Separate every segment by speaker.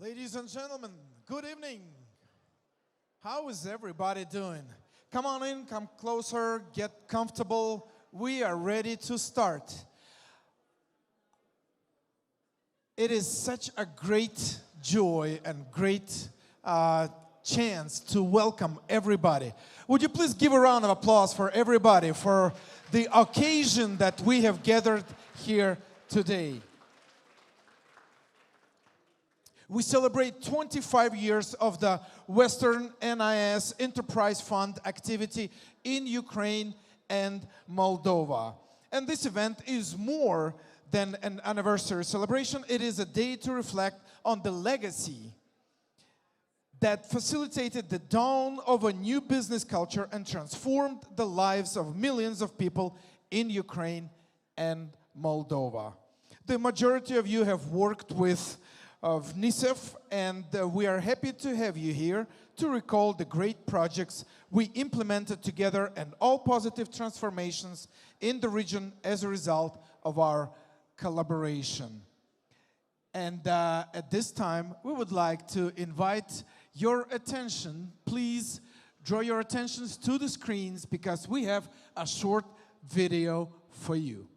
Speaker 1: Ladies and gentlemen, good evening. How is everybody doing? Come on in, come closer, get comfortable. We are ready to start. It is such a great joy and great chance to welcome everybody. Would you please give a round of applause for everybody for the occasion that we have gathered here today. We celebrate 25 years of the Western NIS Enterprise Fund activity in Ukraine and Moldova. And this event is more than an anniversary celebration. It is a day to reflect on the legacy that facilitated the dawn of a new business culture and transformed the lives of millions of people in Ukraine and Moldova. The majority of you have worked with NICEF, and we are happy to have you here to recall the great projects we implemented together and all positive transformations in the region as a result of our collaboration. And at this time, we would like to invite your attention. Please draw your attentions to the screens because we have a short video for you.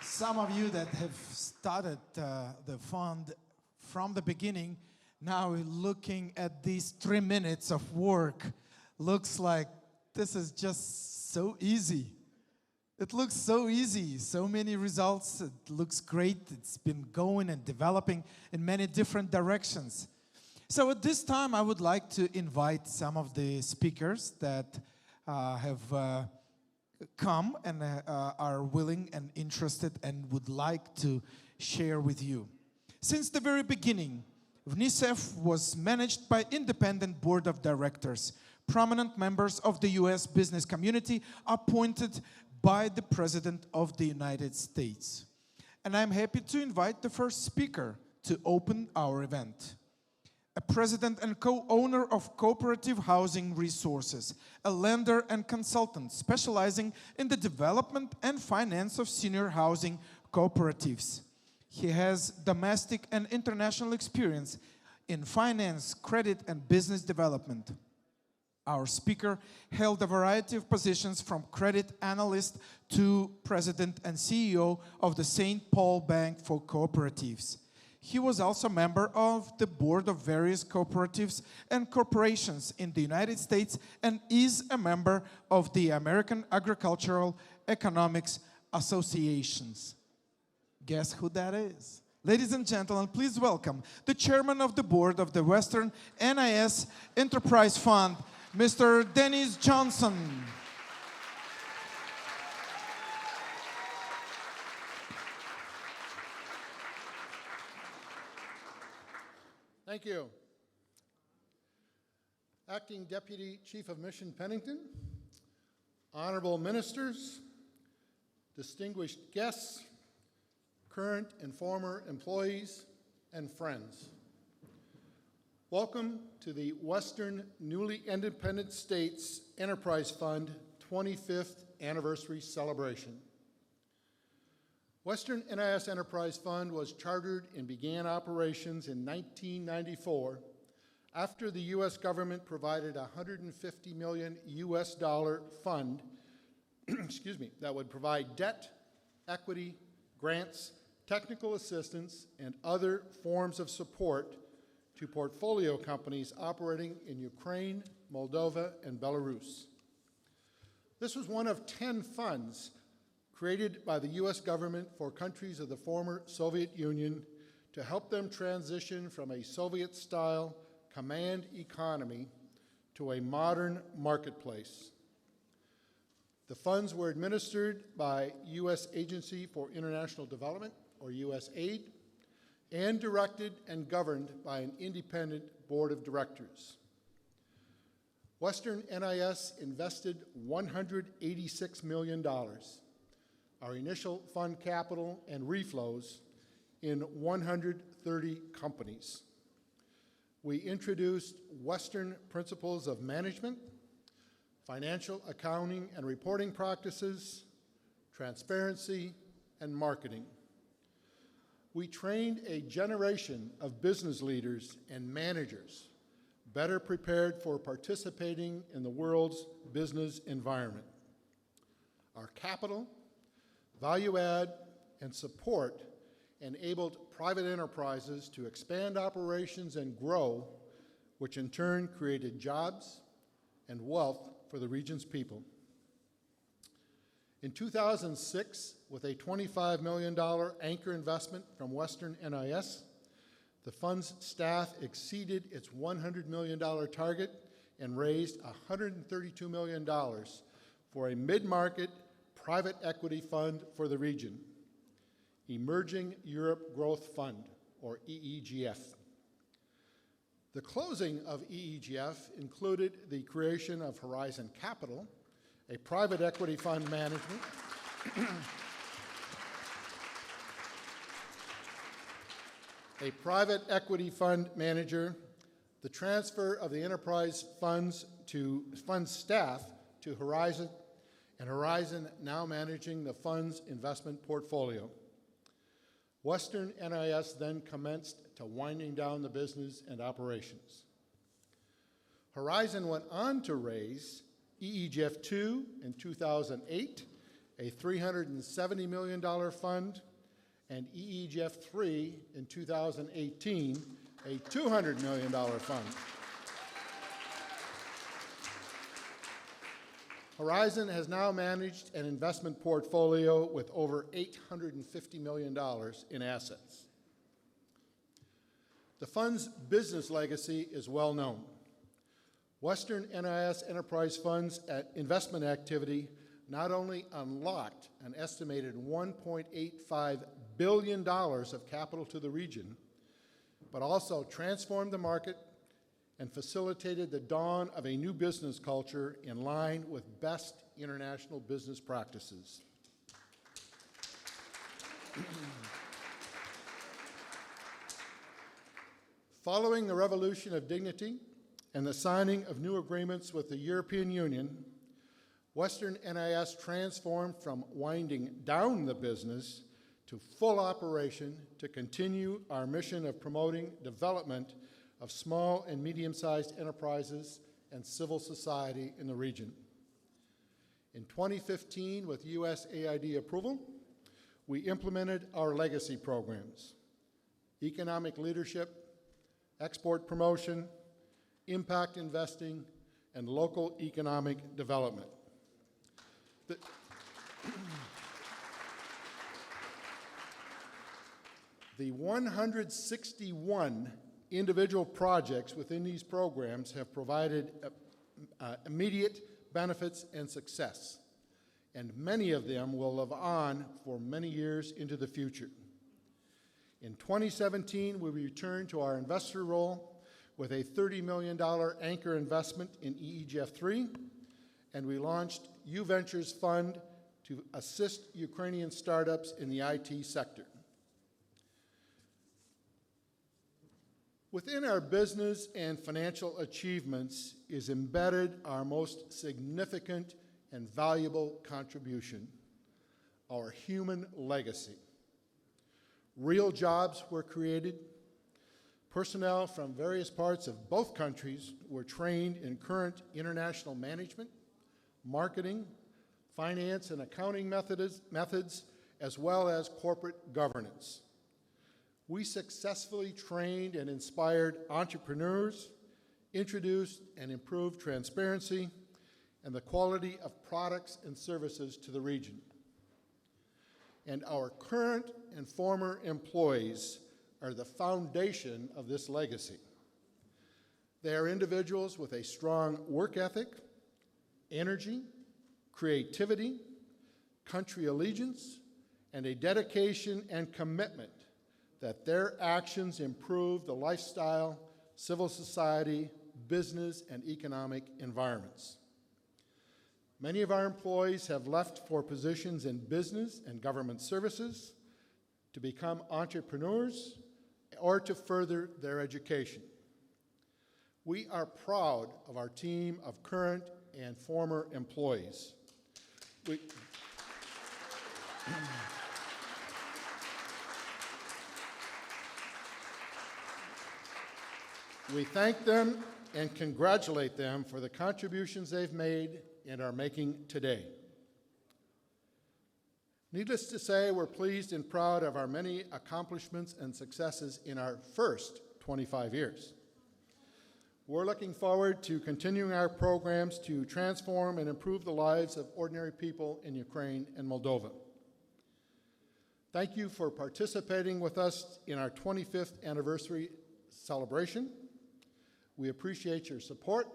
Speaker 1: Some of you that have started the fund from the beginning, now looking at these 3 minutes of work, looks like this is just so easy. It looks so easy, so many results, it looks great, it's been going and developing in many different directions. So at this time, I would like to invite some of the speakers that have come and are willing and interested and would like to share with you. Since the very beginning, NICEF was managed by independent board of directors, prominent members of the US business community appointed by the President of the United States. And I'm happy to invite the first speaker to open our event. a president and co-owner of Cooperative Housing Resources, a lender and consultant specializing in the development and finance of senior housing cooperatives. He has domestic and international experience in finance, credit, and business development. Our speaker held a variety of positions from credit analyst to president and CEO of the St. Paul Bank for Cooperatives. He was also a member of the board of various cooperatives and corporations in the United States and is a member of the American Agricultural Economics Associations. Guess who that is? Ladies and gentlemen, please welcome the chairman of the board of the Western NIS Enterprise Fund, Mr. Dennis Johnson.
Speaker 2: Thank you. Acting Deputy Chief of Mission Pennington, honorable ministers, distinguished guests, current and former employees, and friends. Welcome to the Western Newly Independent States Enterprise Fund 25th Anniversary Celebration. Western NIS Enterprise Fund was chartered and began operations in 1994 after the U.S. government provided a $150 million fund that would provide debt, equity, grants, technical assistance, and other forms of support to portfolio companies operating in Ukraine, Moldova, and Belarus. This was one of 10 funds created by the U.S. government for countries of the former Soviet Union to help them transition from a Soviet-style command economy to a modern marketplace. The funds were administered by U.S. Agency for International Development, or USAID, and directed and governed by an independent board of directors. Western NIS invested $186 million, our initial fund capital and reflows, in 130 companies. We introduced Western principles of management, financial accounting and reporting practices, transparency, and marketing. We trained a generation of business leaders and managers better prepared for participating in the world's business environment. Our capital, value add, and support enabled private enterprises to expand operations and grow, which in turn created jobs and wealth for the region's people. In 2006, with a $25 million anchor investment from Western NIS, the fund's staff exceeded its $100 million target and raised $132 million for a mid-market private equity fund for the region, Emerging Europe Growth Fund, or EEGF. The closing of EEGF included the creation of Horizon Capital, a private equity fund management, a private equity fund manager, the transfer of the enterprise funds to fund staff to Horizon, and Horizon now managing the fund's investment portfolio. Western NIS then commenced to winding down the business and operations. Horizon went on to raise EEGF 2 in 2008, a $370 million fund, and EEGF 3 in 2018, a $200 million fund. Horizon has now managed an investment portfolio with over $850 million in assets. The fund's business legacy is well known. Western NIS Enterprise Fund's investment activity not only unlocked an estimated $1.85 billion of capital to the region, but also transformed the market and facilitated the dawn of a new business culture in line with best international business practices. Following the Revolution of Dignity and the signing of new agreements with the European Union, Western NIS transformed from winding down the business to full operation to continue our mission of promoting development of small and medium-sized enterprises and civil society in the region. In 2015, with USAID approval, we implemented our legacy programs: economic leadership, export promotion, impact investing, and local economic development. The 161 individual projects within these programs have provided immediate benefits and success, and many of them will live on for many years into the future. In 2017, we returned to our investor role with a $30 million anchor investment in EEGF3, and we launched U Ventures Fund to assist Ukrainian startups in the IT sector. Within our business and financial achievements is embedded our most significant and valuable contribution: our human legacy. Real jobs were created. Personnel from various parts of both countries were trained in current international management, marketing, finance and accounting methods, as well as corporate governance. We successfully trained and inspired entrepreneurs, introduced and improved transparency and the quality of products and services to the region. And our current and former employees are the foundation of this legacy. They are individuals with a strong work ethic, energy, creativity, country allegiance, and a dedication and commitment that their actions improve the lifestyle, civil society, business, and economic environments. Many of our employees have left for positions in business and government services, to become entrepreneurs, or to further their education. We are proud of our team of current and former employees. We thank them and congratulate them for the contributions they've made and are making today. Needless to say, we're pleased and proud of our many accomplishments and successes in our first 25 years. We're looking forward to continuing our programs to transform and improve the lives of ordinary people in Ukraine and Moldova. Thank you for participating with us in our 25th anniversary celebration. We appreciate your support,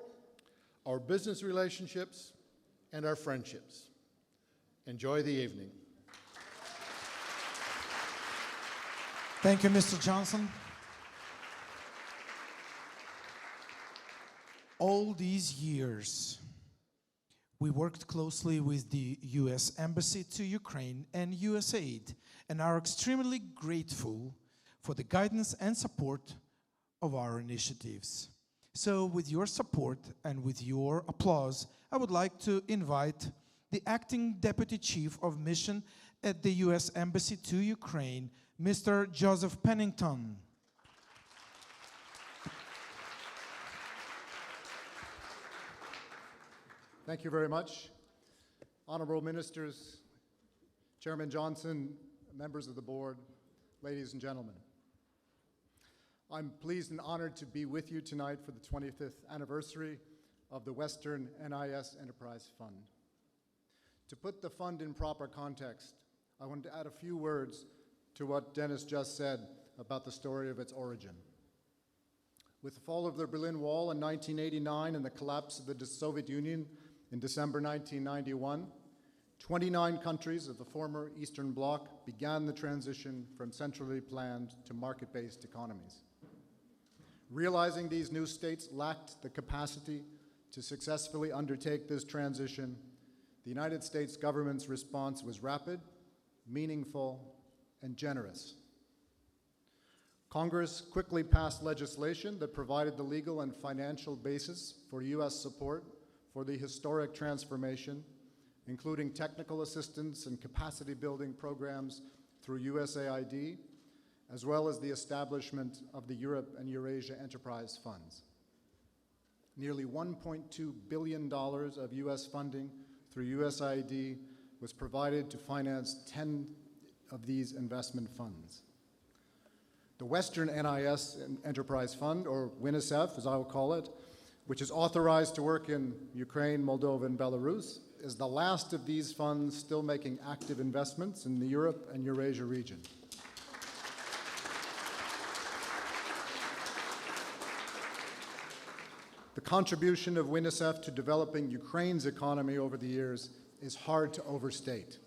Speaker 2: our business relationships, and our friendships. Enjoy the evening.
Speaker 1: Thank you, Mr. Johnson. All these years, we worked closely with the U.S. Embassy to Ukraine and USAID, and are extremely grateful for the guidance and support of our initiatives. So with your support and with your applause, I would like to invite the Acting Deputy Chief of Mission at the U.S. Embassy to Ukraine, Mr. Joseph Pennington.
Speaker 3: Thank you very much. Honorable Ministers, Chairman Johnson, members of the board, ladies and gentlemen. I'm pleased and honored to be with you tonight for the 25th anniversary of the Western NIS Enterprise Fund. To put the fund in proper context, I want to add a few words to what Dennis just said about the story of its origin. With the fall of the Berlin Wall in 1989 and the collapse of the Soviet Union in December 1991, 29 countries of the former Eastern Bloc began the transition from centrally planned to market-based economies. Realizing these new states lacked the capacity to successfully undertake this transition, the United States government's response was rapid, meaningful, and generous. Congress quickly passed legislation that provided the legal and financial basis for U.S. support for the historic transformation, including technical assistance and capacity building programs through USAID, as well as the establishment of the Europe and Eurasia Enterprise Funds. Nearly $1.2 billion of U.S. funding through USAID was provided to finance 10 of these investment funds. The Western NIS Enterprise Fund, or WNSF as I will call it, which is authorized to work in Ukraine, Moldova, and Belarus, is the last of these funds still making active investments in the Europe and Eurasia region. The contribution of WNSF to developing Ukraine's economy over the years is hard to overstate.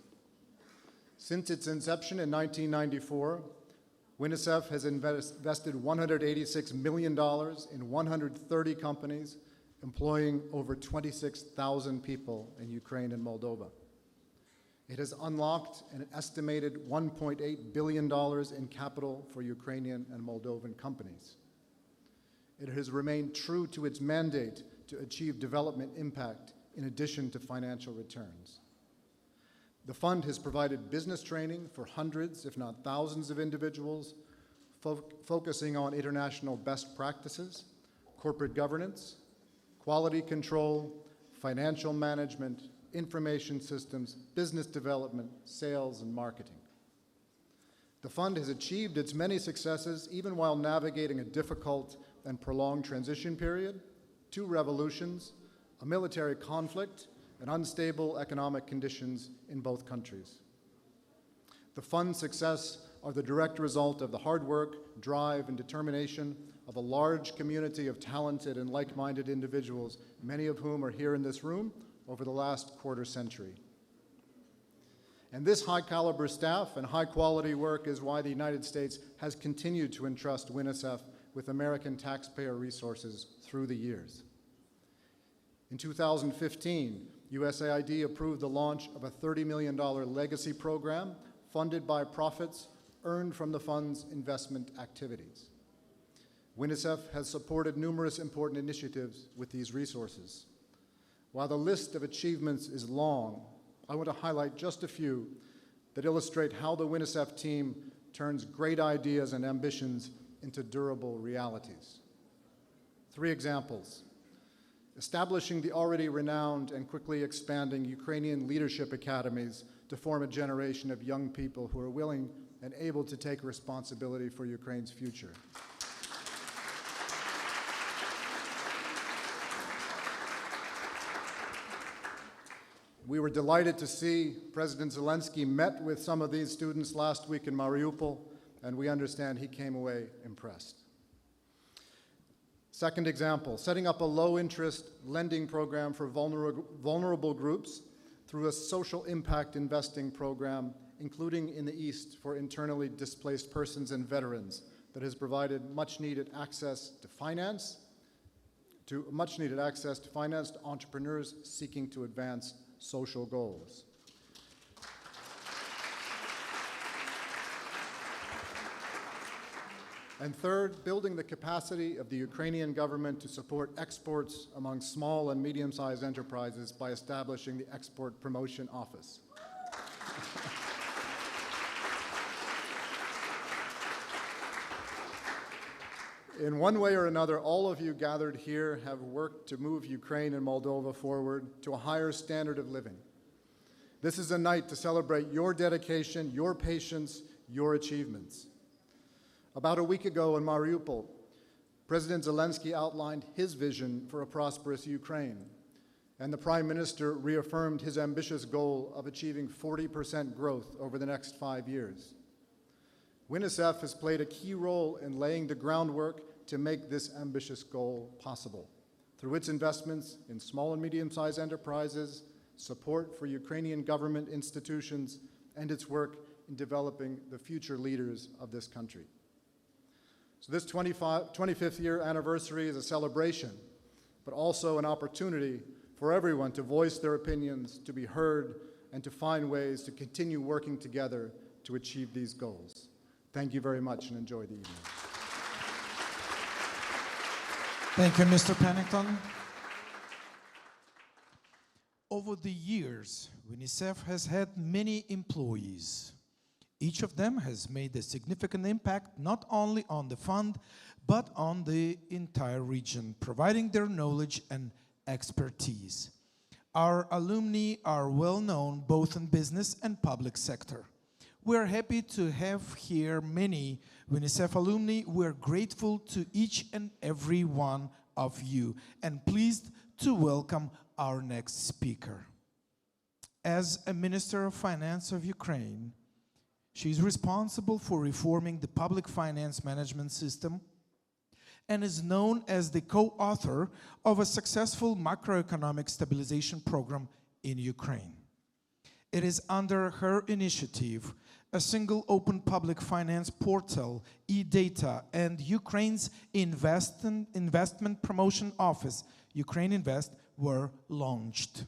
Speaker 3: Since its inception in 1994, WNSF has invested $186 million in 130 companies, employing over 26,000 people in Ukraine and Moldova. It has unlocked an estimated $1.8 billion in capital for Ukrainian and Moldovan companies. It has remained true to its mandate to achieve development impact in addition to financial returns. The fund has provided business training for hundreds, if not thousands, of individuals, focusing on international best practices, corporate governance, quality control, financial management, information systems, business development, sales, and marketing. The fund has achieved its many successes even while navigating a difficult and prolonged transition period, 2 revolutions, a military conflict, and unstable economic conditions in both countries. The fund's success are the direct result of the hard work, drive, and determination of a large community of talented and like-minded individuals, many of whom are here in this room, over the last quarter century. And this high-caliber staff and high-quality work is why the United States has continued to entrust WNSF with American taxpayer resources through the years. In 2015, USAID approved the launch of a $30 million legacy program funded by profits earned from the fund's investment activities. WNSF has supported numerous important initiatives with these resources. While the list of achievements is long, I want to highlight just a few that illustrate how the WNSF team turns great ideas and ambitions into durable realities. 3 examples. Establishing the already renowned and quickly expanding Ukrainian leadership academies to form a generation of young people who are willing and able to take responsibility for Ukraine's future. We were delighted to see President Zelensky met with some of these students last week in Mariupol, and we understand he came away impressed. Second example, setting up a low-interest lending program for vulnerable groups through a social impact investing program, including in the East for internally displaced persons and veterans, that has provided much-needed access to finance to entrepreneurs seeking to advance social goals. And third, building the capacity of the Ukrainian government to support exports among small and medium-sized enterprises by establishing the Export Promotion Office. In one way or another, all of you gathered here have worked to move Ukraine and Moldova forward to a higher standard of living. This is a night to celebrate your dedication, your patience, your achievements. About a week ago in Mariupol, President Zelensky outlined his vision for a prosperous Ukraine, and the Prime Minister reaffirmed his ambitious goal of achieving 40% growth over the next 5 years. WNSF has played a key role in laying the groundwork to make this ambitious goal possible through its investments in small and medium-sized enterprises, support for Ukrainian government institutions, and its work in developing the future leaders of this country. So this 25th year anniversary is a celebration, but also an opportunity for everyone to voice their opinions, to be heard, and to find ways to continue working together to achieve these goals. Thank you very much and enjoy the evening.
Speaker 1: Thank you, Mr. Pennington. Over the years, UNICEF has had many employees. Each of them has made a significant impact not only on the fund, but on the entire region, providing their knowledge and expertise. Our alumni are well known both in business and public sector. We are happy to have here many UNICEF alumni. We are grateful to each and every one of you and pleased to welcome our next speaker. As a Minister of Finance of Ukraine, she is responsible for reforming the public finance management system and is known as the co-author of a successful macroeconomic stabilization program in Ukraine. It is under her initiative, a single open public finance portal, e-data, and Ukraine's investment promotion office, Ukraine Invest, were launched.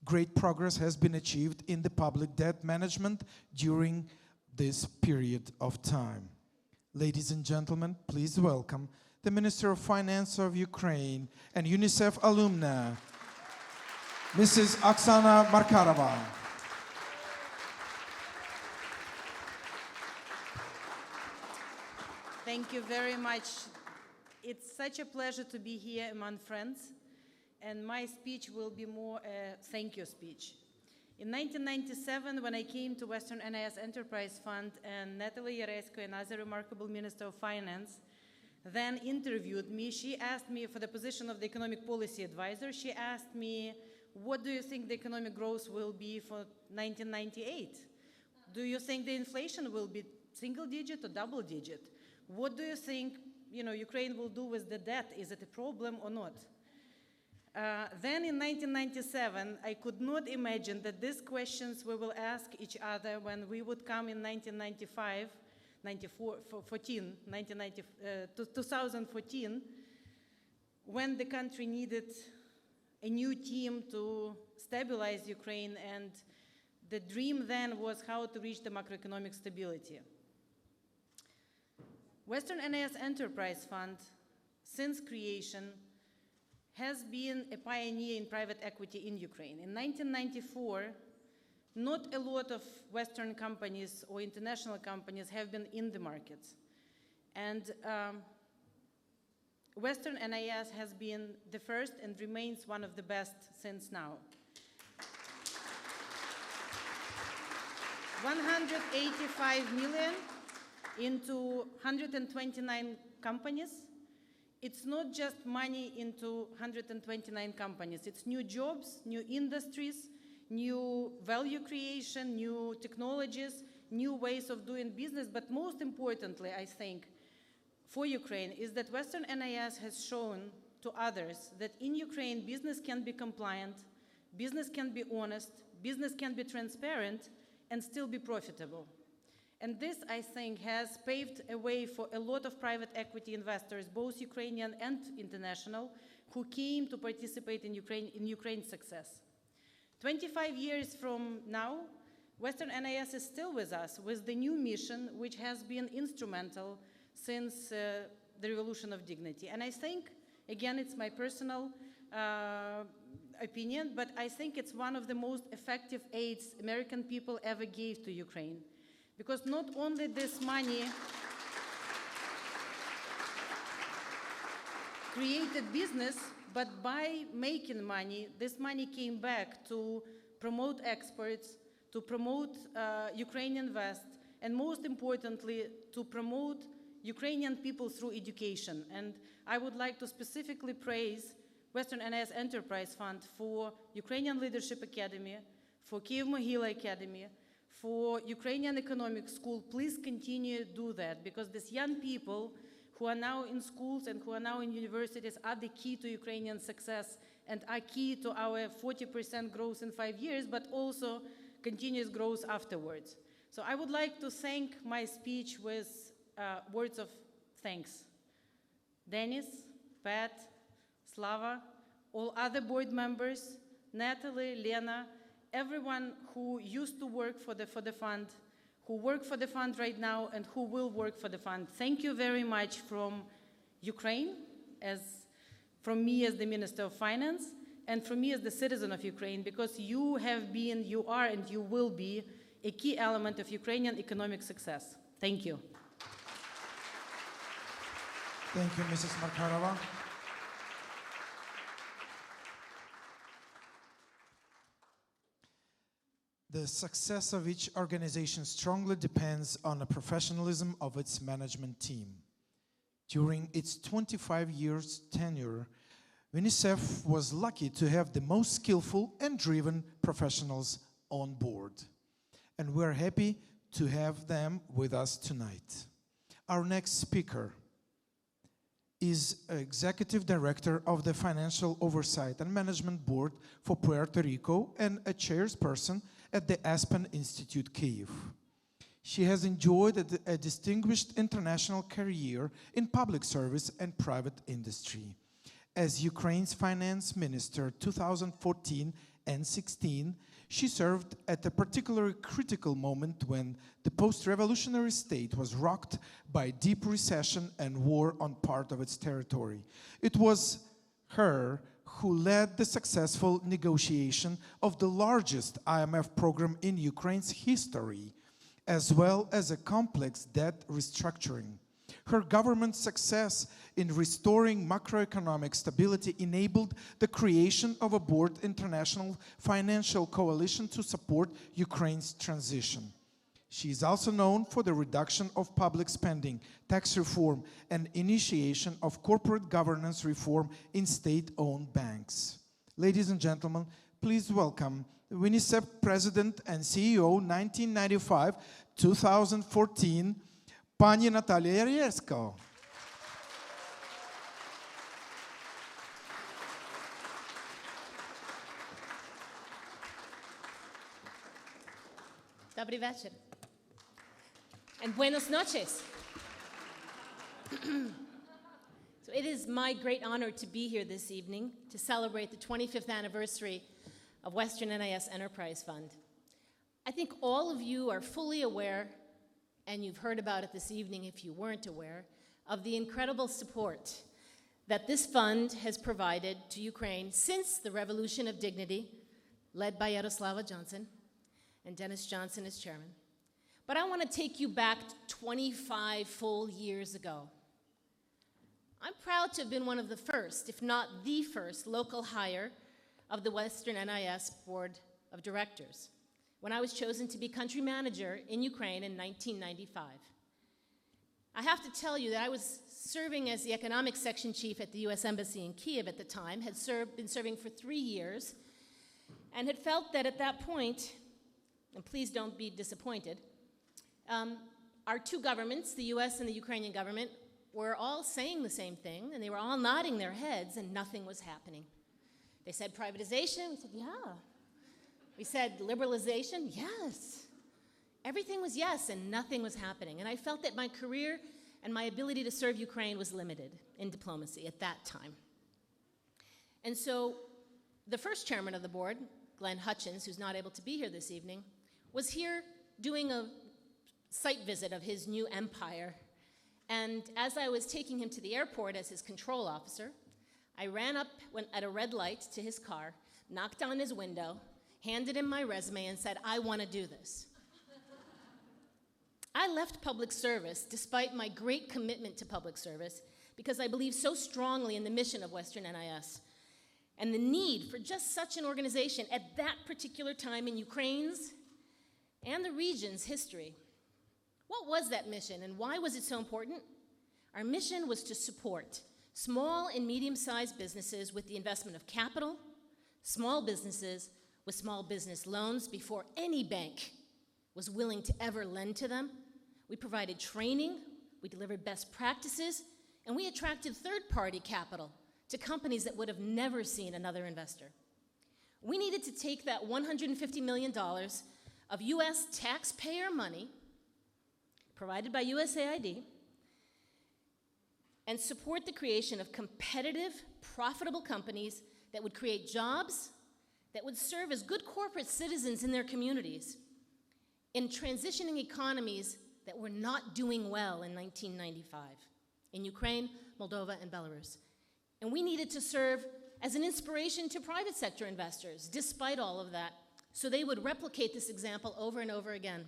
Speaker 1: Great progress has been achieved in the public debt management during this period of time. Ladies and gentlemen, please welcome the Minister of Finance of Ukraine and UNICEF alumna, Mrs. Oksana Markarova.
Speaker 4: Thank you very much. It's such a pleasure to be here among friends, and my speech will be more a thank you speech. In 1997, when I came to Western NIS Enterprise Fund, and Natalie Yaresko, another remarkable Minister of Finance, then interviewed me, she asked me for the position of the Economic Policy Advisor. She asked me, what do you think the economic growth will be for 1998? Do you think the inflation will be single digit or double digit? What do you think, Ukraine will do with the debt? Is it a problem or not? Then in 1997, I could not imagine that these questions we will ask each other when we would come in 2014, when the country needed a new team to stabilize Ukraine, and the dream then was how to reach the macroeconomic stability. Western NIS Enterprise Fund, since creation, has been a pioneer in private equity in Ukraine. In 1994, not a lot of Western companies or international companies have been in the markets. And Western NIS has been the first and remains one of the best since now. 185 million into 129 companies. It's not just money into 129 companies. It's new jobs, new industries, new value creation, new technologies, new ways of doing business. But most importantly, I think, for Ukraine is that Western NIS has shown to others that in Ukraine, business can be compliant, business can be honest, business can be transparent, and still be profitable. And this, I think, has paved a way for a lot of private equity investors, both Ukrainian and international, who came to participate in Ukraine's success. 25 years from now, Western NIS is still with us, with the new mission, which has been instrumental since the Revolution of Dignity. And I think, again, it's my personal opinion, but I think it's one of the most effective aids American people ever gave to Ukraine. Because not only this money created business, but by making money, this money came back to promote exports, to promote Ukraine-Invest, and most importantly, to promote Ukrainian people through education. And I would like to specifically praise Western NIS Enterprise Fund for Ukrainian Leadership Academy, for Kyiv-Mohyla Academy, for Ukrainian Economic School. Please continue to do that, because these young people who are now in schools and who are now in universities are the key to Ukrainian success and are key to our 40% growth in 5 years, but also continuous growth afterwards. So I would like to thank my speech with words of thanks. Denis, Pat, Slava, all other board members, Natalie, Lena, everyone who used to work for the fund, who work for the fund right now, and who will work for the fund. Thank you very much from Ukraine, as from me as the Minister of Finance, and from me as the citizen of Ukraine, because you have been, you are, and you will be a key element of Ukrainian economic success. Thank you.
Speaker 1: Thank you, Mrs. Markarova. The success of each organization strongly depends on the professionalism of its management team. During its 25 years tenure, UNICEF was lucky to have the most skillful and driven professionals on board. And we're happy to have them with us tonight. Our next speaker is Executive Director of the Financial Oversight and Management Board for Puerto Rico and a chairperson at the Aspen Institute, Kyiv. She has enjoyed a distinguished international career in public service and private industry. As Ukraine's finance minister 2014 and 16, she served at a particularly critical moment when the post-revolutionary state was rocked by deep recession and war on part of its territory. It was her who led the successful negotiation of the largest IMF program in Ukraine's history, as well as a complex debt restructuring. Her government's success in restoring macroeconomic stability enabled the creation of a broad international financial coalition to support Ukraine's transition. She is also known for the reduction of public spending, tax reform, and initiation of corporate governance reform in state-owned banks. Ladies and gentlemen, please welcome UNICEF President and CEO 1995-2014, Pani Natalia Yariersko.
Speaker 5: Dobry wieczór. And buenos noches. So it is my great honor to be here this evening to celebrate the 25th anniversary of Western NIS Enterprise Fund. I think all of you are fully aware, and you've heard about it this evening if you weren't aware, of the incredible support that this fund has provided to Ukraine since the Revolution of Dignity, led by Yaroslava Johnson, and Dennis Johnson as chairman. But I want to take you back 25 full years ago. I'm proud to have been one of the first, if not the first, local hire of the Western NIS Board of Directors when I was chosen to be country manager in Ukraine in 1995. I have to tell you that I was serving as the economic section chief at the US Embassy in Kyiv at the time, had been serving for 3 years, and had felt that at that point, and please don't be disappointed, our two governments, the US and the Ukrainian government, were all saying the same thing, and they were all nodding their heads, and nothing was happening. They said privatization, we said, yeah. We said liberalization, yes. Everything was yes, and nothing was happening. And I felt that my career and my ability to serve Ukraine was limited in diplomacy at that time. And so the first chairman of the board, Glenn Hutchins, who's not able to be here this evening, was here doing a site visit of his new empire. And as I was taking him to the airport as his control officer, I ran up at a red light to his car, knocked on his window, handed him my resume, and said, I want to do this. I left public service, despite my great commitment to public service, because I believe so strongly in the mission of Western NIS and the need for just such an organization at that particular time in Ukraine's and the region's history. What was that mission, and why was it so important? Our mission was to support small and medium-sized businesses with the investment of capital, small businesses with small business loans before any bank was willing to ever lend to them. We provided training, we delivered best practices, and we attracted third-party capital to companies that would have never seen another investor. We needed to take that $150 million of US taxpayer money provided by USAID and support the creation of competitive, profitable companies that would create jobs, that would serve as good corporate citizens in their communities in transitioning economies that were not doing well in 1995 in Ukraine, Moldova, and Belarus. And we needed to serve as an inspiration to private sector investors, despite all of that, so they would replicate this example over and over again.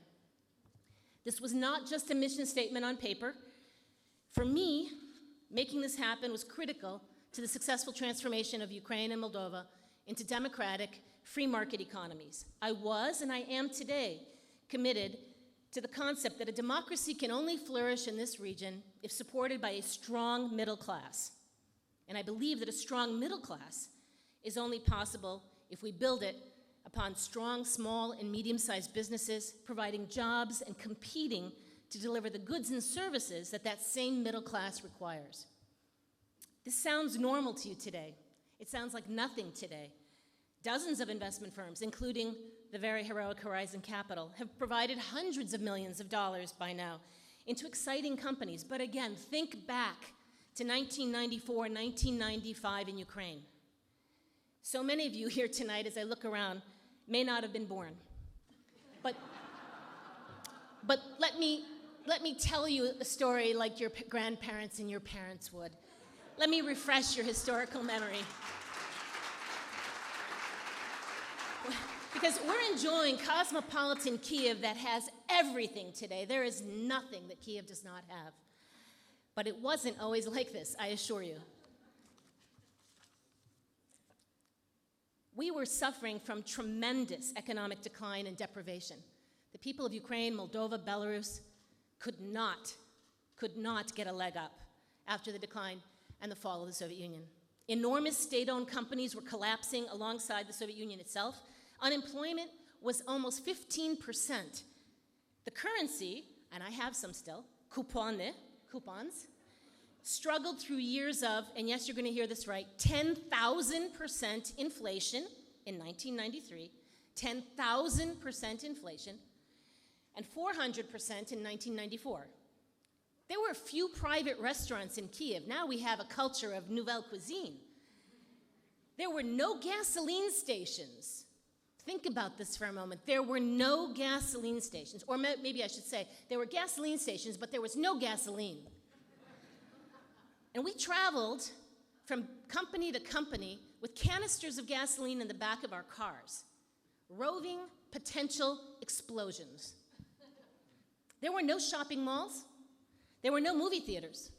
Speaker 5: This was not just a mission statement on paper. For me, making this happen was critical to the successful transformation of Ukraine and Moldova into democratic, free market economies. I was, and I am today, committed to the concept that a democracy can only flourish in this region if supported by a strong middle class. And I believe that a strong middle class is only possible if we build it upon strong small and medium-sized businesses, providing jobs and competing to deliver the goods and services that that same middle class requires. This sounds normal to you today. It sounds like nothing today. Dozens of investment firms, including the very heroic Horizon Capital, have provided hundreds of millions of dollars by now into exciting companies. But again, think back to 1994, 1995 in Ukraine. So many of you here tonight, as I look around, may not have been born. But let me tell you a story like your grandparents and your parents would. Let me refresh your historical memory. Because we're enjoying cosmopolitan Kiev that has everything today. There is nothing that Kiev does not have. But it wasn't always like this, I assure you. We were suffering from tremendous economic decline and deprivation. The people of Ukraine, Moldova, Belarus could not get a leg up after the decline and the fall of the Soviet Union. Enormous state-owned companies were collapsing alongside the Soviet Union itself. Unemployment was almost 15%. The currency, and I have some still, coupons, struggled through years of, and yes, you're going to hear this right, 10,000% inflation in 1993, 10,000% inflation, and 400% in 1994. There were few private restaurants in Kiev. Now we have a culture of nouvelle cuisine. There were no gasoline stations. Think about this for a moment. There were no gasoline stations, or maybe I should say, there were gasoline stations, but there was no gasoline. And we traveled from company to company with canisters of gasoline in the back of our cars, roving potential explosions. There were no shopping malls. There were no movie theaters.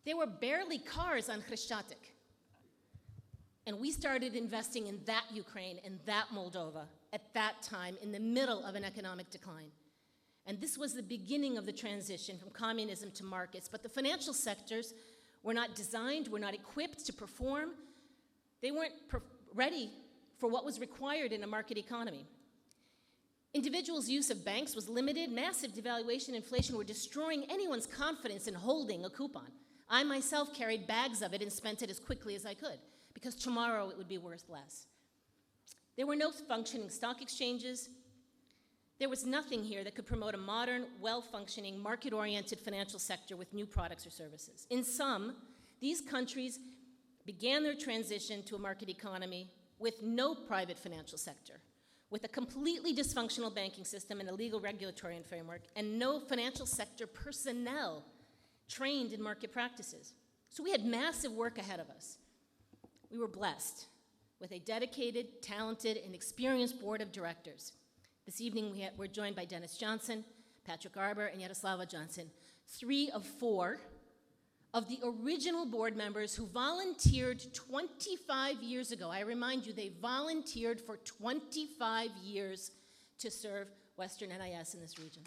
Speaker 5: There were barely cars on Khreshchatyk. And we started investing in that Ukraine and that Moldova at that time in the middle of an economic decline. And this was the beginning of the transition from communism to markets. But the financial sectors were not designed, were not equipped to perform. They weren't ready for what was required in a market economy. Individuals' use of banks was limited. Massive devaluation and inflation were destroying anyone's confidence in holding a coupon. I myself carried bags of it and spent it as quickly as I could, because tomorrow it would be worth less. There were no functioning stock exchanges. There was nothing here that could promote a modern, well-functioning, market-oriented financial sector with new products or services. In sum, these countries began their transition to a market economy with no private financial sector, with a completely dysfunctional banking system and a legal regulatory framework, and no financial sector personnel trained in market practices. So we had massive work ahead of us. We were blessed with a dedicated, talented, and experienced board of directors. This evening, we're joined by Dennis Johnson, Patrick Arbour, and Yaroslava Johnson, 3 of 4 of the original board members who volunteered 25 years ago. I remind you, they volunteered for 25 years to serve Western NIS in this region.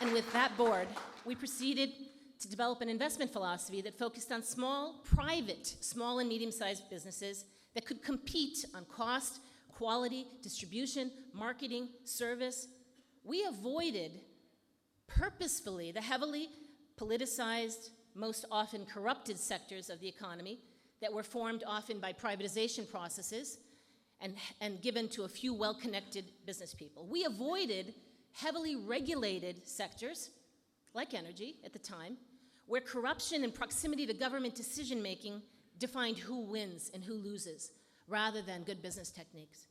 Speaker 5: And with that board, we proceeded to develop an investment philosophy that focused on small and medium-sized businesses that could compete on cost, quality, distribution, marketing, service. We avoided purposefully the heavily politicized, most often corrupted sectors of the economy that were formed often by privatization processes and given to a few well-connected business people. We avoided heavily regulated sectors, like energy at the time, where corruption and proximity to government decision-making defined who wins and who loses. rather than good business techniques.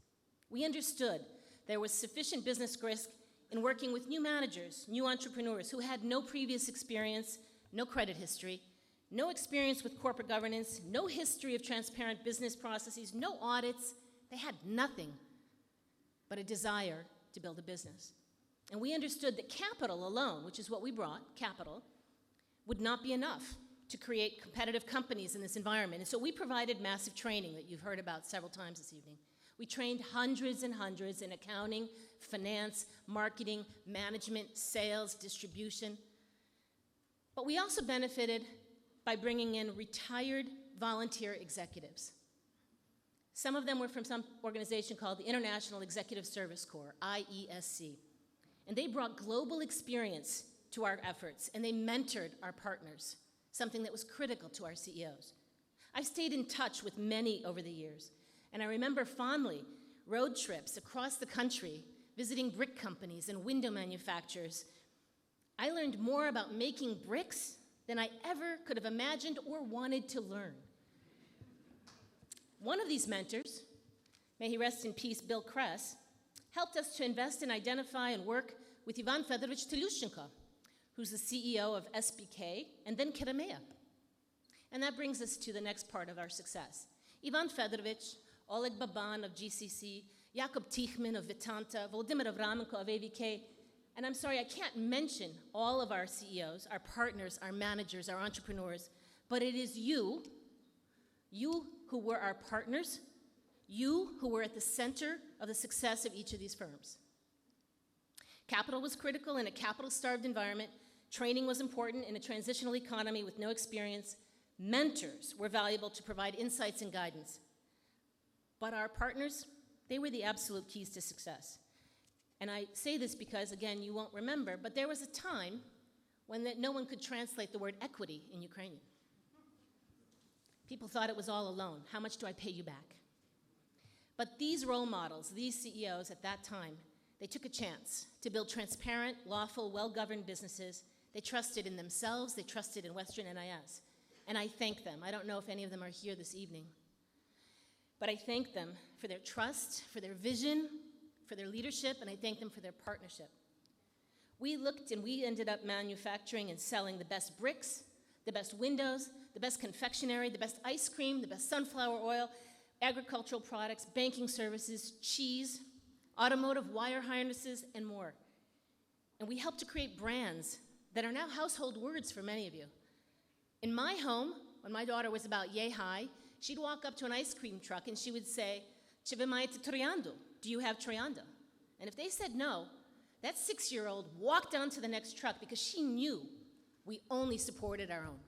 Speaker 5: We understood there was sufficient business risk in working with new managers, new entrepreneurs who had no previous experience, no credit history, no experience with corporate governance, no history of transparent business processes, no audits. They had nothing but a desire to build a business. And we understood that capital alone, which is what we brought, capital, would not be enough to create competitive companies in this environment. And so we provided massive training that you've heard about several times this evening. We trained hundreds and hundreds in accounting, finance, marketing, management, sales, distribution. But we also benefited by bringing in retired volunteer executives. Some of them were from some organization called the International Executive Service Corps, IESC. And they brought global experience to our efforts, and they mentored our partners, something that was critical to our CEOs. I've stayed in touch with many over the years, and I remember fondly road trips across the country, visiting brick companies and window manufacturers. I learned more about making bricks than I ever could have imagined or wanted to learn. One of these mentors, may he rest in peace, Bill Kress, helped us to invest and identify and work with Ivan Fedorovich Telющenko, who's the CEO of SBK and then Keramea. And that brings us to the next part of our success. Ivan Fedorovich, Oleg Baban of GCC, Jakub Tichman of Vitanta, Volodymyr Avramenko of AVK, and I'm sorry, I can't mention all of our CEOs, our partners, our managers, our entrepreneurs, but it is you who were our partners, you who were at the center of the success of each of these firms. Capital was critical in a capital-starved environment. Training was important in a transitional economy with no experience. Mentors were valuable to provide insights and guidance. But our partners, they were the absolute keys to success. And I say this because, again, you won't remember, but there was a time when no one could translate the word equity in Ukrainian. People thought it was all a loan. How much do I pay you back? But these role models, these CEOs at that time, they took a chance to build transparent, lawful, well-governed businesses. They trusted in themselves. They trusted in Western NIS. And I thank them. I don't know if any of them are here this evening. But I thank them for their trust, for their vision, for their leadership, and I thank them for their partnership. We looked and we ended up manufacturing and selling the best bricks, the best windows, the best confectionery, the best ice cream, the best sunflower oil, agricultural products, banking services, cheese, automotive wire harnesses, and more. And we helped to create brands that are now household words for many of you. In my home, when my daughter was about yay high, she'd walk up to an ice cream truck and she would say, "Чи ви маєте троянду? Do you have Trianda?" And if they said no, that 6-year-old walked on to the next truck because she knew we only supported our own.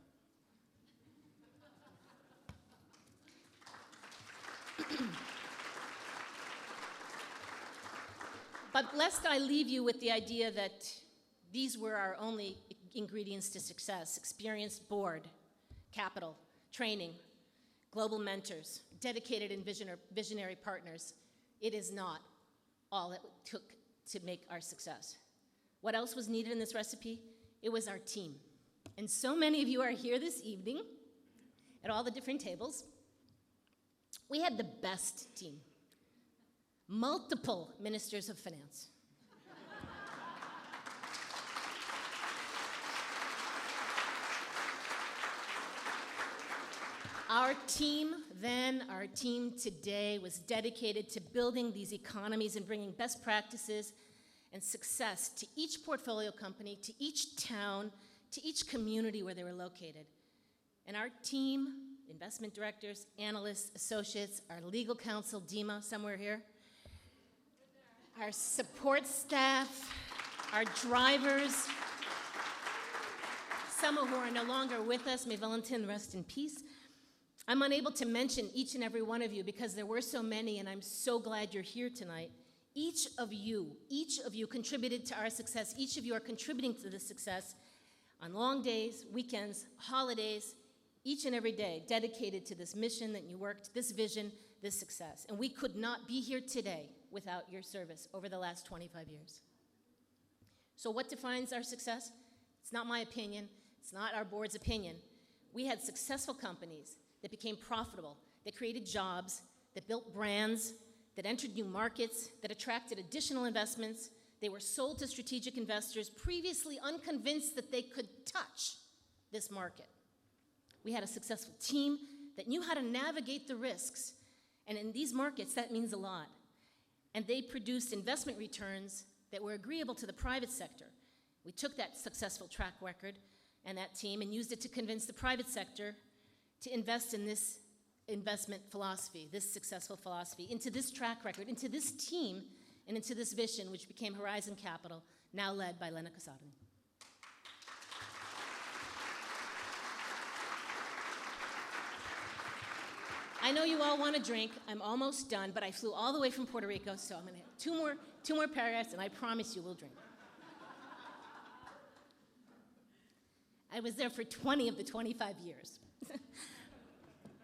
Speaker 5: But lest I leave you with the idea that these were our only ingredients to success: experienced board, capital, training, global mentors, dedicated and visionary partners. It is not all it took to make our success. What else was needed in this recipe? It was our team. And so many of you are here this evening at all the different tables. We had the best team. Multiple ministers of finance. Our team then, our team today, was dedicated to building these economies and bringing best practices and success to each portfolio company, to each town, to each community where they were located. And our team, investment directors, analysts, associates, our legal counsel, Dima, somewhere here, our support staff, our drivers, some who are no longer with us, may Valentin rest in peace. I'm unable to mention each and every one of you because there were so many, and I'm so glad you're here tonight. Each of you contributed to our success. Each of you are contributing to this success on long days, weekends, holidays, each and every day, dedicated to this mission that you worked, this vision, this success. And we could not be here today without your service over the last 25 years. So what defines our success? It's not my opinion. It's not our board's opinion. We had successful companies that became profitable, that created jobs, that built brands, that entered new markets, that attracted additional investments. They were sold to strategic investors previously unconvinced that they could touch this market. We had a successful team that knew how to navigate the risks. And in these markets, that means a lot. And they produced investment returns that were agreeable to the private sector. We took that successful track record and that team and used it to convince the private sector to invest in this investment philosophy, this successful philosophy, into this track record, into this team, and into this vision, which became Horizon Capital, now led by Lena Kasarny. I know you all want a drink. I'm almost done, but I flew all the way from Puerto Rico, so I'm going to have two more paragraphs, and I promise you we'll drink. I was there for 20 of the 25 years.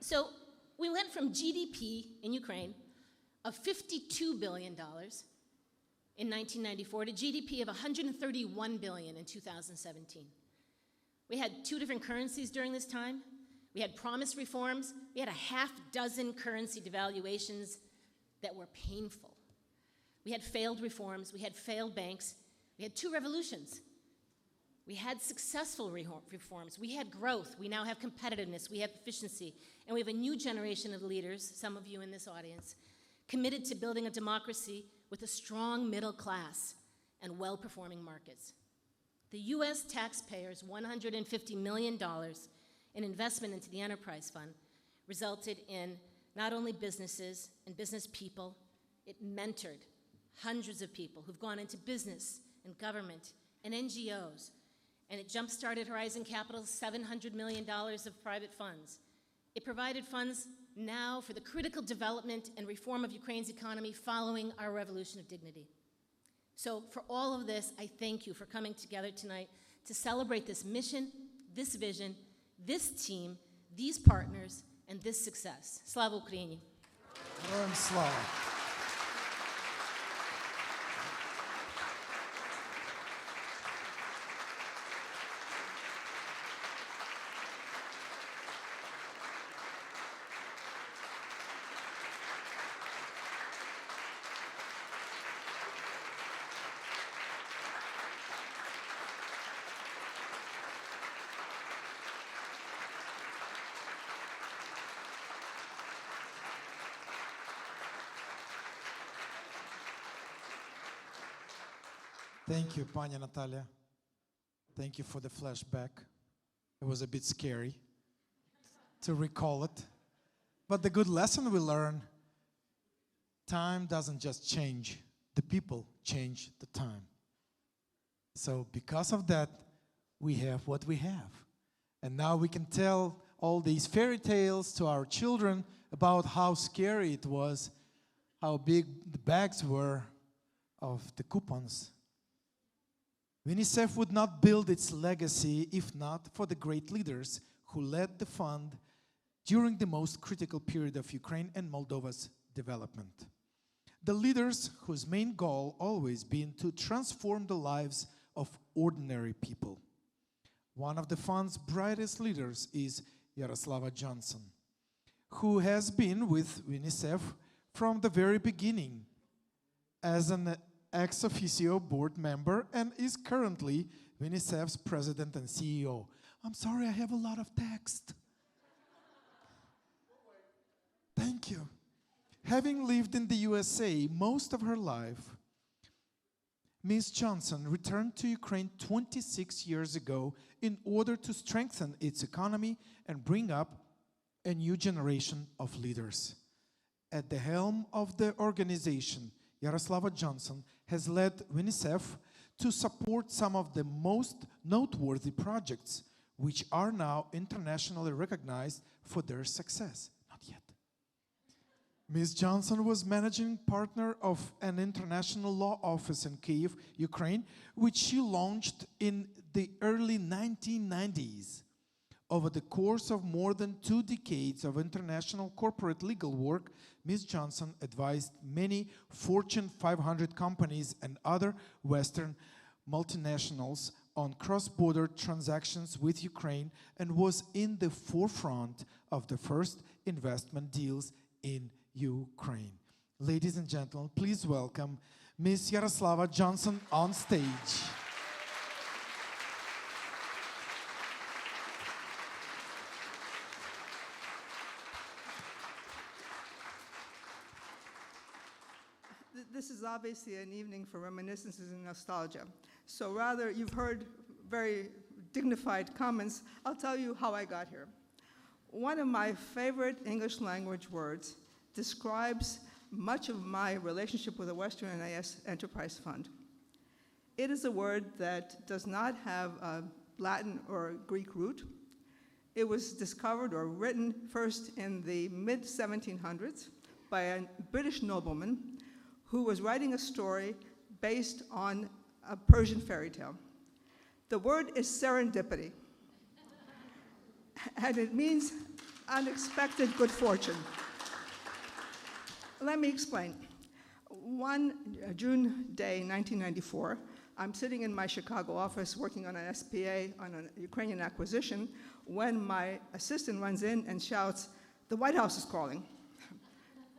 Speaker 5: So we went from GDP in Ukraine of $52 billion in 1994 to GDP of $131 billion in 2017. We had 2 different currencies during this time. We had promised reforms. We had a half dozen currency devaluations that were painful. We had failed reforms. We had failed banks. We had 2 revolutions. We had successful reforms. We had growth. We now have competitiveness. We have efficiency. And we have a new generation of leaders, some of you in this audience, committed to building a democracy with a strong middle class and well-performing markets. The U.S. taxpayers' $150 million in investment into the enterprise fund resulted in not only businesses and business people, it mentored hundreds of people who've gone into business and government and NGOs, and it jump-started Horizon Capital's $700 million of private funds. It provided funds now for the critical development and reform of Ukraine's economy following our revolution of dignity. So for all of this, I thank you for coming together tonight to celebrate this mission, this vision, this team, these partners, and this success. Slava Ukraini.
Speaker 1: Героям слава. Thank you, Pania Natalia. Thank you for the flashback. It was a bit scary to recall it. But the good lesson we learn, time doesn't just change. The people change the time. So because of that, we have what we have. And now we can tell all these fairy tales to our children about how scary it was, how big the bags were of the coupons. UNICEF would not build its legacy if not for the great leaders who led the fund during the most critical period of Ukraine and Moldova's development. The leaders whose main goal always been to transform the lives of ordinary people. One of the fund's brightest leaders is Yaroslava Johnson, who has been with UNICEF from the very beginning as an ex officio board member and is currently UNICEF's president and CEO. I'm sorry, I have a lot of text. Thank you. Having lived in the USA most of her life, Ms. Johnson returned to Ukraine 26 years ago in order to strengthen its economy and bring up a new generation of leaders. At the helm of the organization, Yaroslava Johnson has led UNICEF to support some of the most noteworthy projects, which are now internationally recognized for their success. Not yet. Ms. Johnson was managing partner of an international law office in Kyiv, Ukraine, which she launched in the early 1990s. Over the course of more than 2 decades of international corporate legal work, Ms. Johnson advised many Fortune 500 companies and other Western multinationals on cross-border transactions with Ukraine and was in the forefront of the first investment deals in Ukraine. Ladies and gentlemen, please welcome Ms. Yaroslava Johnson on stage.
Speaker 6: This is obviously an evening for reminiscences and nostalgia. So rather, you've heard very dignified comments. I'll tell you how I got here. One of my favorite English language words describes much of my relationship with the Western NIS Enterprise Fund. It is a word that does not have a Latin or Greek root. It was discovered or written first in the mid-1700s by a British nobleman who was writing a story based on a Persian fairy tale. The word is serendipity, and it means unexpected good fortune. Let me explain. One June day, 1994, I'm sitting in my Chicago office working on an SPA on a Ukrainian acquisition when my assistant runs in and shouts, "The White House is calling."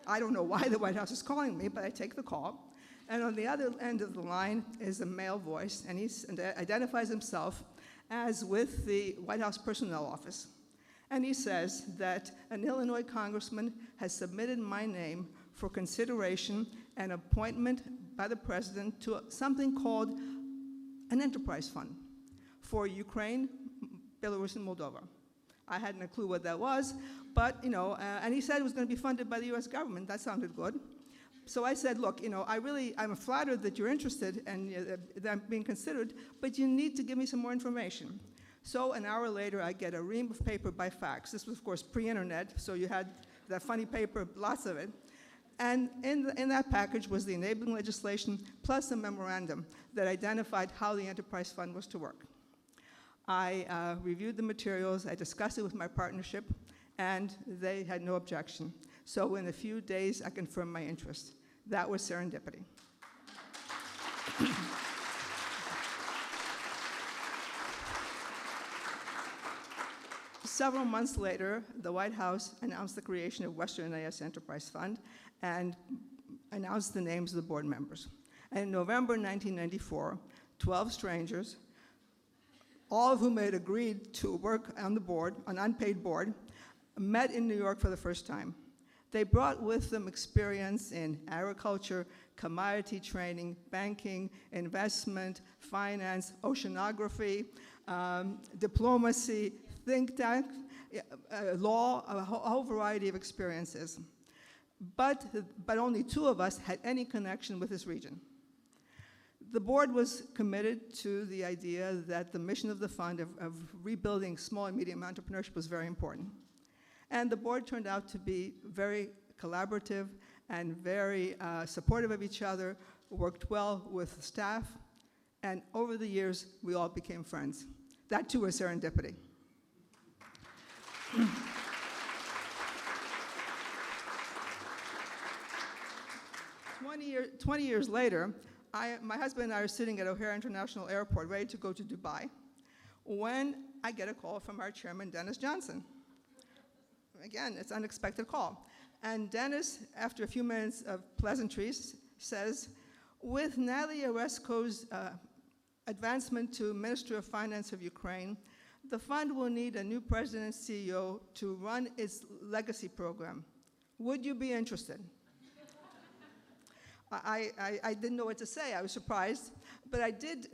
Speaker 6: I don't know why the White House is calling me, but I take the call. And on the other end of the line is a male voice, and he identifies himself as with the White House Personnel Office. And he says that an Illinois congressman has submitted my name for consideration and appointment by the president to something called an enterprise fund for Ukraine, Belarus, and Moldova. I hadn't a clue what that was, but, and he said it was going to be funded by the US government. That sounded good. So I said, look, I'm flattered that you're interested and that I'm being considered, but you need to give me some more information. So an hour later, I get a ream of paper by fax. This was, of course, pre-internet, so you had that funny paper, lots of it. And in that package was the enabling legislation plus a memorandum that identified how the enterprise fund was to work. I reviewed the materials, I discussed it with my partnership, and they had no objection. So in a few days, I confirmed my interest. That was serendipity. Several months later, the White House announced the creation of Western NIS Enterprise Fund and announced the names of the board members. And in November 1994, 12 strangers, all of whom had agreed to work on the board, an unpaid board, met in New York for the first time. They brought with them experience in agriculture, commodity training, banking, investment, finance, oceanography, diplomacy, think tank, law, a whole variety of experiences. But only 2 of us had any connection with this region. The board was committed to the idea that the mission of the fund of rebuilding small and medium entrepreneurship was very important. And the board turned out to be very collaborative and very supportive of each other, worked well with staff, and over the years, we all became friends. That too was serendipity. 20 years later, my husband and I are sitting at O'Hare International Airport ready to go to Dubai when I get a call from our chairman, Dennis Johnson. Again, it's an unexpected call. And Dennis, after a few minutes of pleasantries, says, with Natalie Oresko's advancement to Minister of Finance of Ukraine, the fund will need a new president and CEO to run its legacy program. Would you be interested? I didn't know what to say. I was surprised. But I did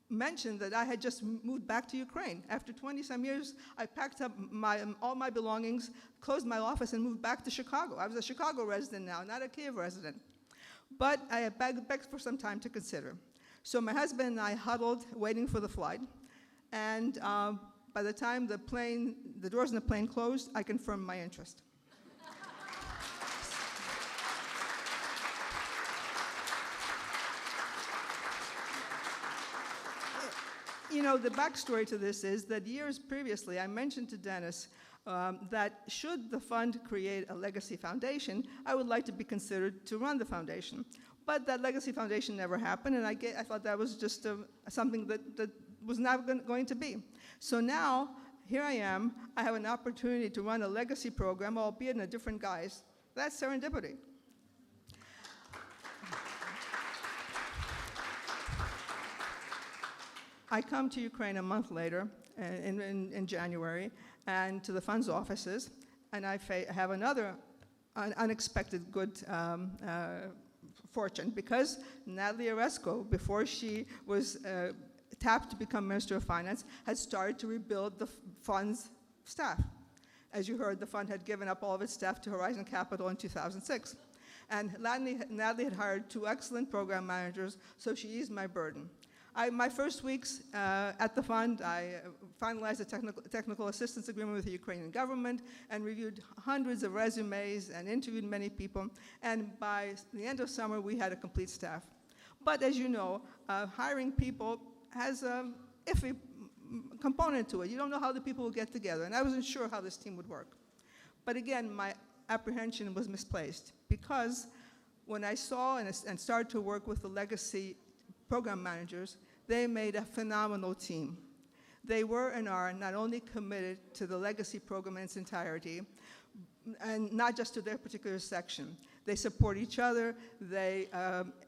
Speaker 6: mention that I had just moved back to Ukraine. After 20-some years, I packed up all my belongings, closed my office, and moved back to Chicago. I was a Chicago resident now, not a Kiev resident. But I had begged for some time to consider. So my husband and I huddled, waiting for the flight. And by the time the doors in the plane closed, I confirmed my interest. The backstory to this is that years previously, I mentioned to Dennis that should the fund create a legacy foundation, I would like to be considered to run the foundation. But that legacy foundation never happened, and I thought that was just something that was not going to be. So now, here I am. I have an opportunity to run a legacy program, albeit in a different guise. That's serendipity. I come to Ukraine a month later, in January, and to the fund's offices, and I have another unexpected good fortune, because Natalie Oresko, before she was tapped to become Minister of Finance, had started to rebuild the fund's staff. As you heard, the fund had given up all of its staff to Horizon Capital in 2006. And Natalie had hired 2 excellent program managers, so she eased my burden. My first weeks at the fund, I finalized a technical assistance agreement with the Ukrainian government and reviewed hundreds of resumes and interviewed many people. And by the end of summer, we had a complete staff. But as you know, hiring people has an iffy component to it. You don't know how the people will get together. And I wasn't sure how this team would work. But again, my apprehension was misplaced, because when I saw and started to work with the legacy program managers, they made a phenomenal team. They were and are not only committed to the legacy program in its entirety, and not just to their particular section. They support each other, they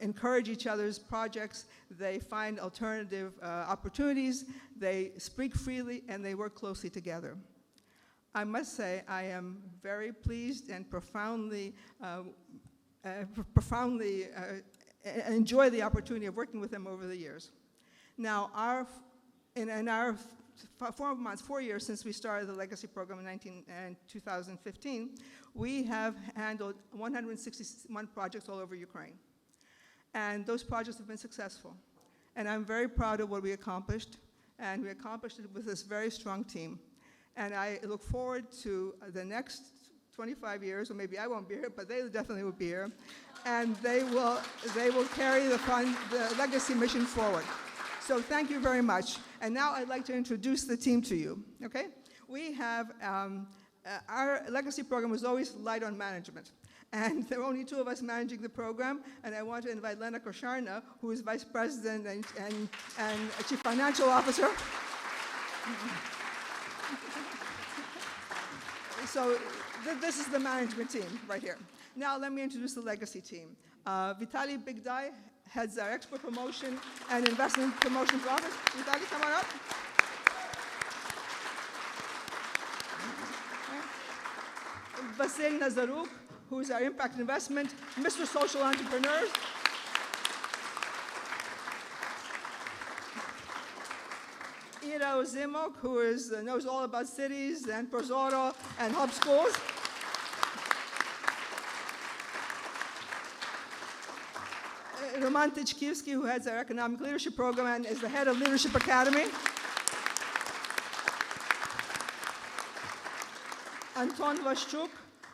Speaker 6: encourage each other's projects, they find alternative opportunities, they speak freely, and they work closely together. I must say I am very pleased and profoundly enjoy the opportunity of working with them over the years. Now, in our 4 years since we started the legacy program in 2015, we have handled 161 projects all over Ukraine. And those projects have been successful. And I'm very proud of what we accomplished, and we accomplished it with this very strong team. And I look forward to the next 25 years, or maybe I won't be here, but they definitely will be here, and they will carry the legacy mission forward. So thank you very much. And now I'd like to introduce the team to you, okay? We have, our legacy program was always light on management. And there are only 2 of us managing the program, and I want to invite Lena Kosharna, who is Vice President and Chief Financial Officer. So this is the management team right here. Now let me introduce the legacy team. Vitaly Bigdai heads our export promotion and investment promotions office. Vitaly, come on up. Vasil Nazaruk, who is our impact investment, Mr. Social Entrepreneurs. Ira Ozimok, who knows all about cities and Prozoro and hub schools. Roman Tichkivsky, who heads our economic leadership program and is the head of Leadership Academy. Anton Vashchuk,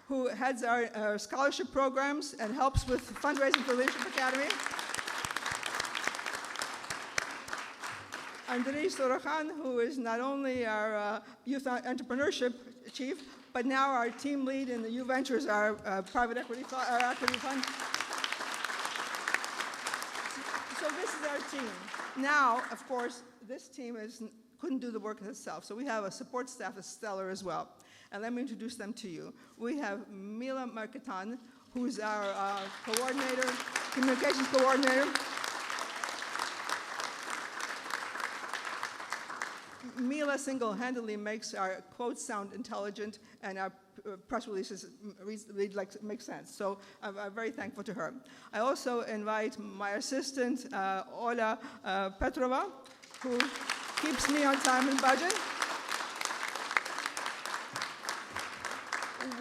Speaker 6: who heads our scholarship programs and helps with fundraising for Leadership Academy. Andrei Sorokhan, who is not only our youth entrepreneurship chief, but now our team lead in the U Ventures, our private equity fund. So this is our team. Now, of course, this team couldn't do the work itself, so we have a support staff that's stellar as well. And let me introduce them to you. We have Mila Marketan, who's our coordinator, communications coordinator. Mila single-handedly makes our quotes sound intelligent and our press releases make sense. So I'm very thankful to her. I also invite my assistant, Ola Petrova, who keeps me on time and budget.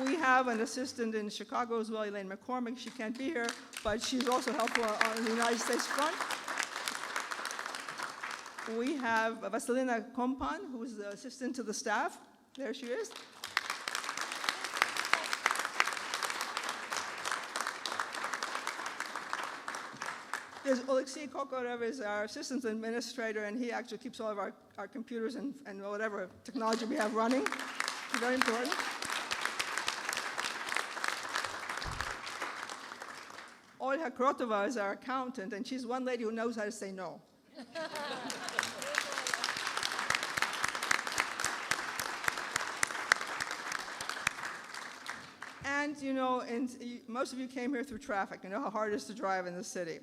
Speaker 6: We have an assistant in Chicago as well, Elaine McCormick. She can't be here, but she's also helpful on the United States front. We have Vasilina Kompan, who's the assistant to the staff. There she is. There's Oleksiy Kokorev, is our assistant administrator, and he actually keeps all of our computers and whatever technology we have running. Very important. Olha Krotova is our accountant, and she's one lady who knows how to say no. And most of you came here through traffic. You know how hard it is to drive in the city.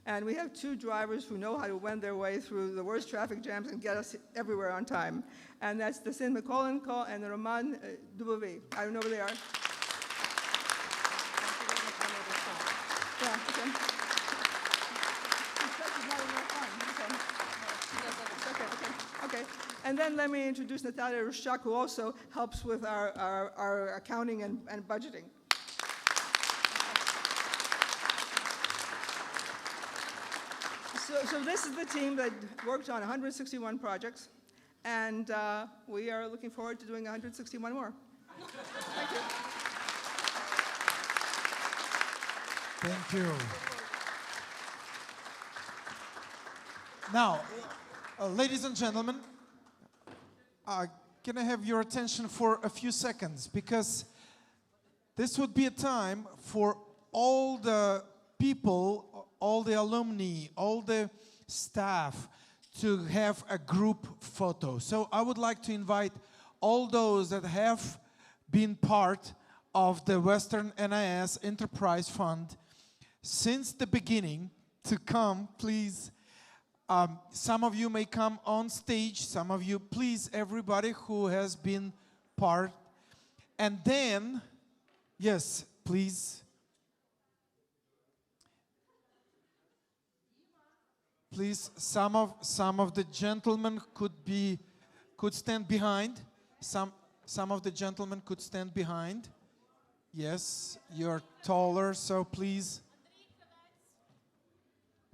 Speaker 6: And we have two drivers who know how to wend their way through the worst traffic jams and get us everywhere on time. And that's the Sin Mikolenko and the Roman Dubovi. I don't know where they are. Yeah, okay. Okay. And then let me introduce Natalia Rushchak, who also helps with our accounting and budgeting. So this is the team that worked on 161 projects, and we are looking forward to doing 161 more. Thank you.
Speaker 1: Thank you. Now, ladies and gentlemen, can I have your attention for a few seconds? Because this would be a time for all the people, all the alumni, all the staff to have a group photo. So I would like to invite all those that have been part of the Western NIS Enterprise Fund since the beginning to come, please. Some of you may come on stage. Some of you, please, everybody who has been part. And then, yes, please. Please, some of the gentlemen could stand behind. Some of the gentlemen could stand behind. Yes, you're taller, so please.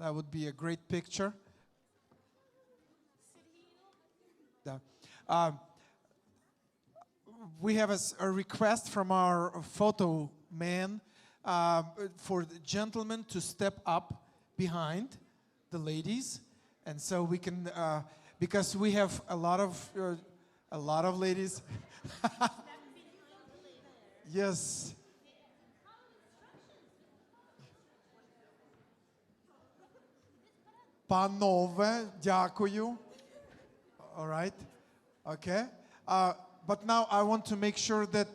Speaker 1: That would be a great picture. We have a request from our photo man for the gentlemen to step up behind the ladies, and so we can because we have a lot of ladies. Yes. Панове, дякую. All right. Okay. But now I want to make sure that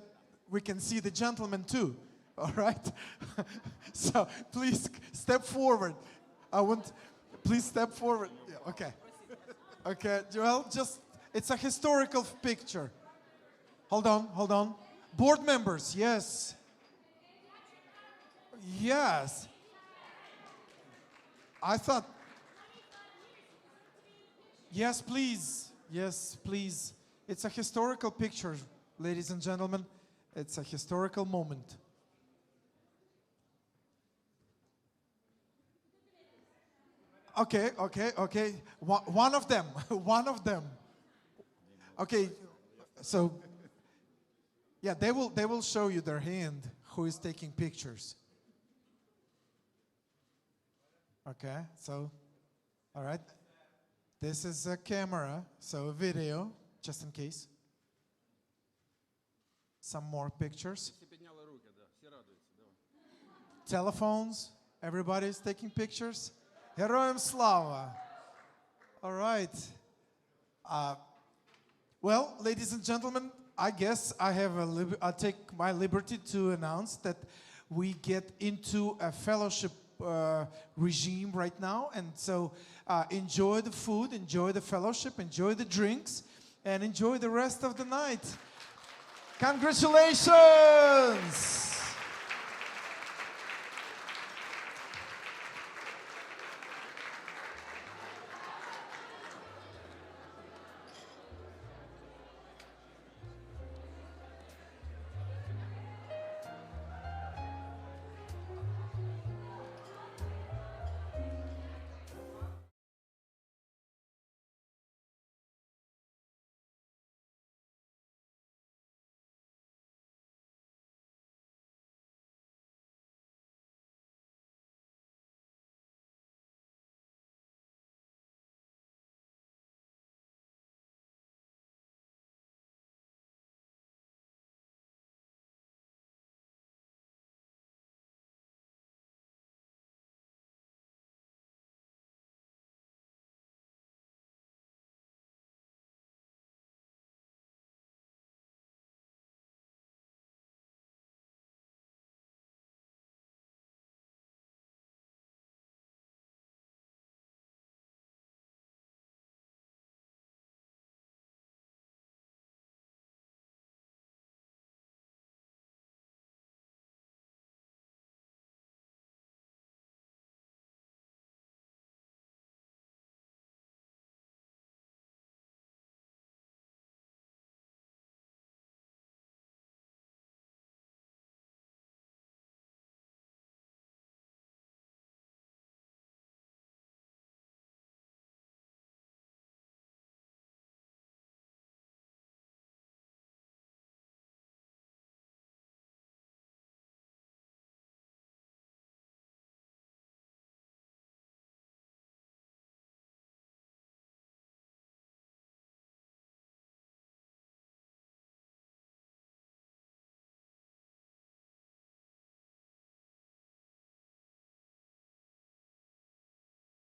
Speaker 1: we can see the gentleman too. All right. So please step forward. Please step forward. Yeah, okay. Okay, Joel, it's a historical picture. Hold on. Board members, yes. Yes. I thought, yes, please. Yes, please. It's a historical picture, ladies and gentlemen. It's a historical moment. Okay. One of them. Okay, so yeah, they will show you their hand who is taking pictures. Okay, so all right. This is a camera, so a video, just in case. Some more pictures. Telephones, everybody's taking pictures. Героям слава. All right. Well, ladies and gentlemen, I guess I take my liberty to announce that we get into a fellowship regime right now, and so enjoy the food, enjoy the fellowship, enjoy the drinks, and enjoy the rest of the night. Congratulations!